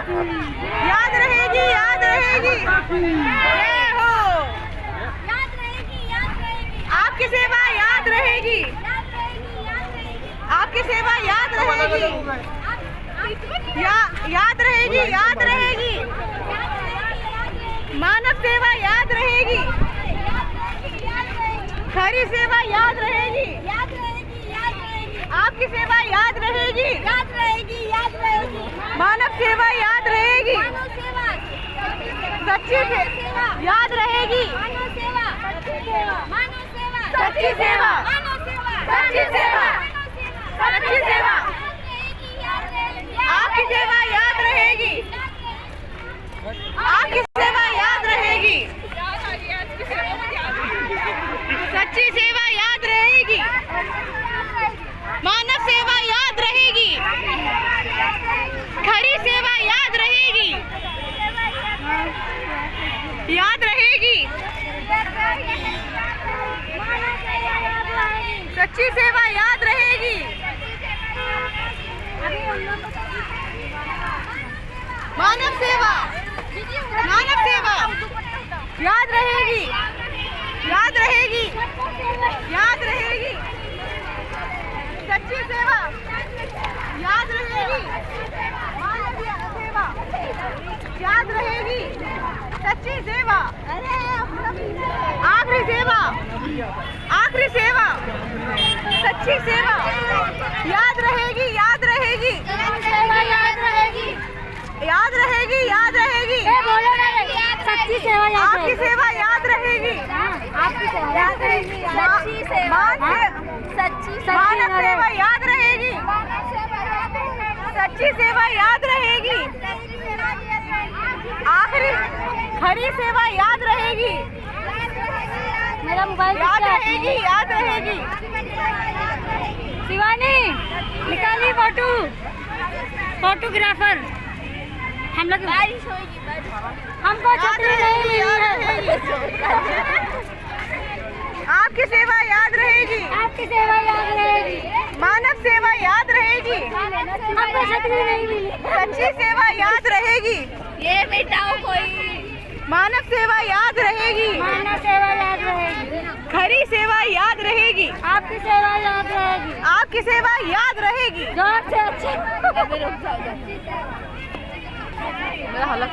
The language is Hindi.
याद रहेगी, याद रहेगी। जय हो। याद रहेगी, याद रहेगी। आपकी सेवा याद रहेगी, याद रहेगी, याद रहेगी। आपकी सेवा याद रहेगी, याद रहेगी, याद रहेगी। मानव सेवा याद रहेगी, खरी सेवा याद रहेगी, याद रहेगी, याद रहेगी। आपकी सेवा याद रहेगी, याद रहेगी, याद रहेगी। मानव सेवा याद रहेगी, मानव सेवा, सच्ची सेवा याद रहेगी, मानव सेवा, मानव सेवा, सच्ची सेवा, मानव सेवा, सच्ची सेवा, सच्ची सेवा। आपकी सेवा याद रहेगी, आपकी सेवा याद रहेगी, सच्ची सेवा याद रहेगी, मानव सेवा याद रहेगी, खरी सेवा याद रहेगी, याद रहेगी, सच्ची सेवा याद रहेगी, मानव सेवा, मानव सेवा याद रहेगी, याद रहेगी, याद रहेगी, सच्ची सेवा याद रहेगी, मानव सेवा याद रहेगी, सच्ची सेवा, आखिरी सेवा, आखिरी सेवा, सच्ची सेवा याद रहेगी, याद रहेगी, याद रहेगी, याद रहेगी, याद रहेगी। सच्ची सेवा याद आपकी सेवा याद रहेगी, आपकी सेवा याद रहेगी, सच्ची सेवा, सच्ची मानव सेवा याद रहेगी, सच्ची सेवा याद रहेगी, आखिरी खरी सेवा याद रहेगी, मेरा मोबाइल याद रहेगी, याद रहेगी। शिवानी निकाली फोटो, फोटोग्राफर। हम लोग बारिश होगी, हमको छतरी नहीं मिली है। आपकी सेवा याद रहेगी, आपकी सेवा याद रहेगी, मानव सेवा याद रहेगी, हमको छतरी नहीं मिली। सच्ची सेवा याद रहेगी, ये मिटाओ कोई। मानव सेवा याद रहेगी, मानव सेवा याद रहेगी, खरी सेवा याद रहेगी, आपकी सेवा याद रहेगी, आपकी सेवा याद रहेगी। जोर से अच्छे। मेरा हालत